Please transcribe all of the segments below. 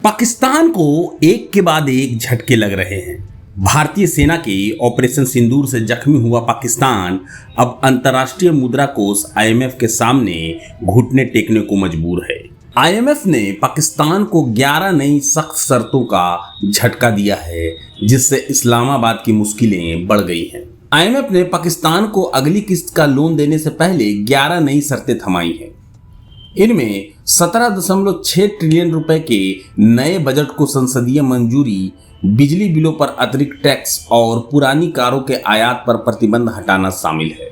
पाकिस्तान को एक के बाद एक झटके लग रहे हैं। भारतीय सेना के ऑपरेशन सिंदूर से जख्मी हुआ पाकिस्तान अब अंतर्राष्ट्रीय मुद्रा कोष IMF के सामने घुटने टेकने को मजबूर है। IMF ने पाकिस्तान को 11 नई सख्त शर्तों का झटका दिया है, जिससे इस्लामाबाद की मुश्किलें बढ़ गई हैं। IMF ने पाकिस्तान को अगली किस्त का लोन देने से पहले 11 नई शर्तें थमाई हैं। इनमें 17.6 ट्रिलियन रुपए के नए बजट को संसदीय मंजूरी, बिजली बिलों पर अतिरिक्त टैक्स और पुरानी कारों के आयात पर प्रतिबंध हटाना शामिल है।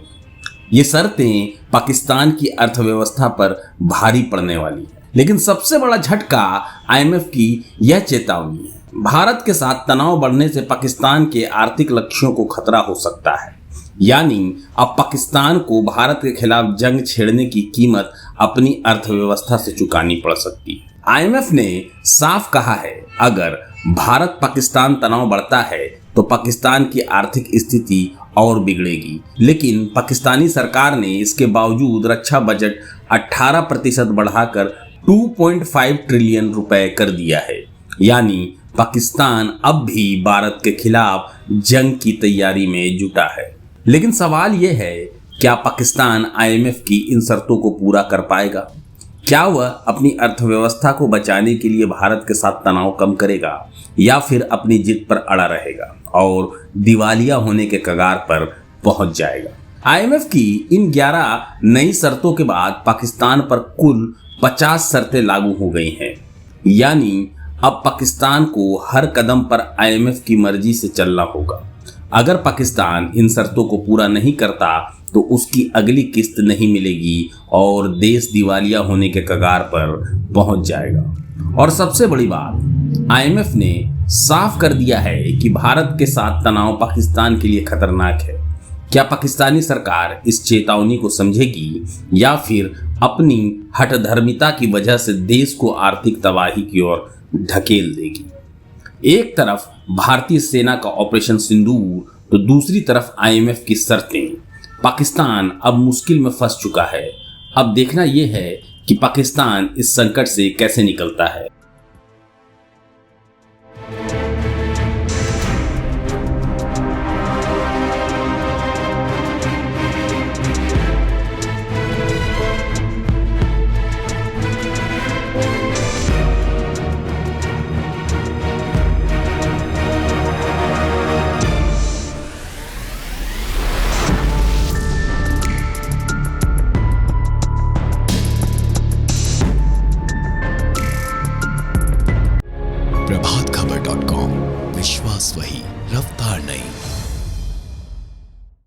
ये शर्तें पाकिस्तान की अर्थव्यवस्था पर भारी पड़ने वाली है। लेकिन सबसे बड़ा झटका IMF की यह चेतावनी है। भारत के साथ तनाव बढ़ने से पाकिस्तान के आर्थिक लक्ष्यों को खतरा हो सकता है। यानी अब पाकिस्तान को भारत के खिलाफ जंग छेड़ने की कीमत अपनी अर्थव्यवस्था से चुकानी पड़ सकती है। IMF ने साफ कहा है, अगर भारत पाकिस्तान तनाव बढ़ता है तो पाकिस्तान की आर्थिक स्थिति और बिगड़ेगी। लेकिन पाकिस्तानी सरकार ने इसके बावजूद रक्षा बजट 18% बढ़ाकर 2.5 ट्रिलियन रुपए कर दिया है। यानी पाकिस्तान अब भी भारत के खिलाफ जंग की तैयारी में जुटा है। लेकिन सवाल यह है, क्या पाकिस्तान IMF की इन शर्तों को पूरा कर पाएगा? क्या वह अपनी अर्थव्यवस्था को बचाने के लिए भारत के साथ तनाव कम करेगा, या फिर अपनी जिद पर अड़ा रहेगा और दिवालिया होने के कगार पर पहुंच जाएगा? IMF की इन 11 नई शर्तों के बाद पाकिस्तान पर कुल 50 शर्तें लागू हो गई हैं। यानी अब पाकिस्तान को हर कदम पर IMF की मर्जी से चलना होगा। अगर पाकिस्तान इन शर्तों को पूरा नहीं करता तो उसकी अगली किस्त नहीं मिलेगी और देश दिवालिया होने के कगार पर पहुंच जाएगा। और सबसे बड़ी बात, IMF ने साफ कर दिया है कि भारत के साथ तनाव पाकिस्तान के लिए खतरनाक है। क्या पाकिस्तानी सरकार इस चेतावनी को समझेगी या फिर अपनी हठधर्मिता की वजह से देश को आर्थिक तबाही की ओर ढकेल देगी? एक तरफ भारतीय सेना का ऑपरेशन सिंदूर तो दूसरी तरफ IMF की शर्तें। पाकिस्तान अब मुश्किल में फंस चुका है। अब देखना यह है कि पाकिस्तान इस संकट से कैसे निकलता है। प्रभातखबर.com, विश्वास वही, रफ्तार नहीं।